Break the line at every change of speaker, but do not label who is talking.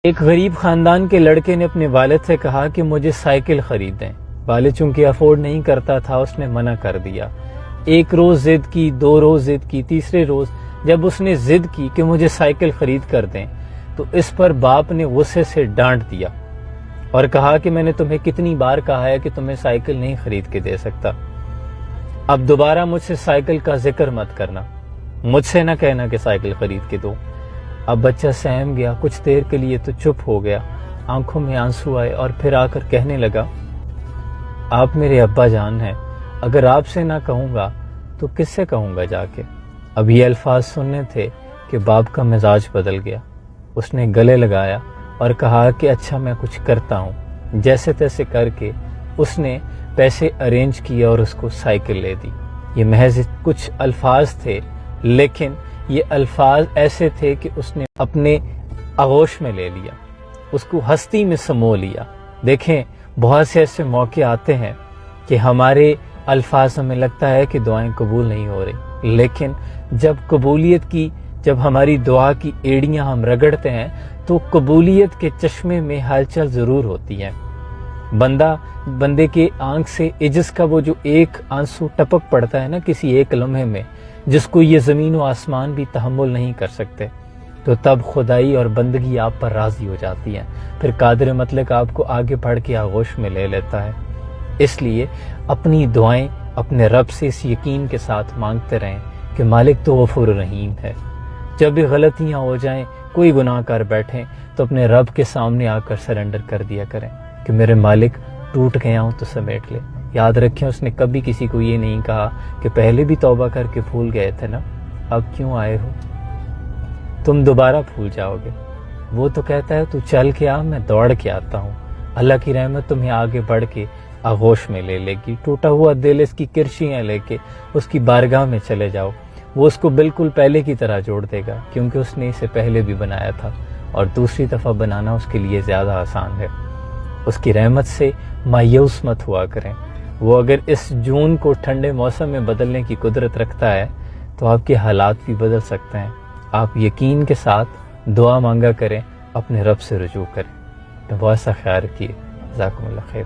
ایک غریب خاندان کے لڑکے نے اپنے والد سے کہا کہ مجھے سائیکل خرید دیں۔ والد چونکہ افورڈ نہیں کرتا تھا، اس نے منع کر دیا۔ ایک روز ضد کی، 2 روز ضد کی، تیسرے روز جب اس نے ضد کی کہ مجھے سائیکل خرید کر دیں تو اس پر باپ نے غصے سے ڈانٹ دیا اور کہا کہ میں نے تمہیں کتنی بار کہا ہے کہ تمہیں سائیکل نہیں خرید کے دے سکتا، اب دوبارہ مجھ سے سائیکل کا ذکر مت کرنا، مجھ سے نہ کہنا کہ سائیکل خرید کے دو۔ اب بچہ سہم گیا، کچھ دیر کے لیے تو چپ ہو گیا، آنکھوں میں آنسو آئے اور پھر آ کر کہنے لگا، آپ میرے ابا جان ہیں، اگر آپ سے نہ کہوں گا تو کس سے کہوں گا جا کے۔ اب یہ الفاظ سننے تھے کہ باپ کا مزاج بدل گیا، اس نے گلے لگایا اور کہا کہ اچھا میں کچھ کرتا ہوں۔ جیسے تیسے کر کے اس نے پیسے ارینج کیے اور اس کو سائیکل لے دی۔ یہ محض کچھ الفاظ تھے، لیکن یہ الفاظ ایسے تھے کہ اس نے اپنے آغوش میں لے لیا، اس کو ہستی میں سمو لیا۔ دیکھیں بہت سے ایسے موقع آتے ہیں کہ ہمارے الفاظ ہمیں لگتا ہے کہ دعائیں قبول نہیں ہو رہی، لیکن جب ہماری دعا کی ایڑیاں ہم رگڑتے ہیں تو قبولیت کے چشمے میں ہلچل ضرور ہوتی ہے۔ بندے کے آنکھ سے عجز کا وہ جو ایک آنسو ٹپک پڑتا ہے نا کسی ایک لمحے میں، جس کو یہ زمین و آسمان بھی تحمل نہیں کر سکتے، تو تب خدائی اور بندگی آپ پر راضی ہو جاتی ہے، پھر قادر مطلق آپ کو آگے بڑھ کے آغوش میں لے لیتا ہے۔ اس لیے اپنی دعائیں اپنے رب سے اس یقین کے ساتھ مانگتے رہیں کہ مالک تو غفور رحیم ہے۔ جب بھی غلطیاں ہو جائیں، کوئی گناہ کر بیٹھیں تو اپنے رب کے سامنے آ کر سرنڈر کر دیا کریں کہ میرے مالک ٹوٹ گیا ہوں تو سمیٹ لے۔ یاد رکھیں اس نے کبھی کسی کو یہ نہیں کہا کہ پہلے بھی توبہ کر کے بھول گئے تھے نا، اب کیوں آئے ہو، تم دوبارہ بھول جاؤ گے۔ وہ تو کہتا ہے تو چل کے آ، میں دوڑ کے آتا ہوں۔ اللہ کی رحمت تمہیں آگے بڑھ کے آغوش میں لے لے گی۔ ٹوٹا ہوا دل، اس کی کرشیاں لے کے اس کی بارگاہ میں چلے جاؤ، وہ اس کو بالکل پہلے کی طرح جوڑ دے گا، کیونکہ اس نے اسے پہلے بھی بنایا تھا اور دوسری دفعہ بنانا اس کے لیے زیادہ آسان ہے۔ اس کی رحمت سے مایوس مت ہوا کریں، وہ اگر اس جون کو ٹھنڈے موسم میں بدلنے کی قدرت رکھتا ہے تو آپ کے حالات بھی بدل سکتے ہیں۔ آپ یقین کے ساتھ دعا مانگا کریں، اپنے رب سے رجوع کریں۔ بہت سا خیال رکھیے، جزاکم اللہ خیر۔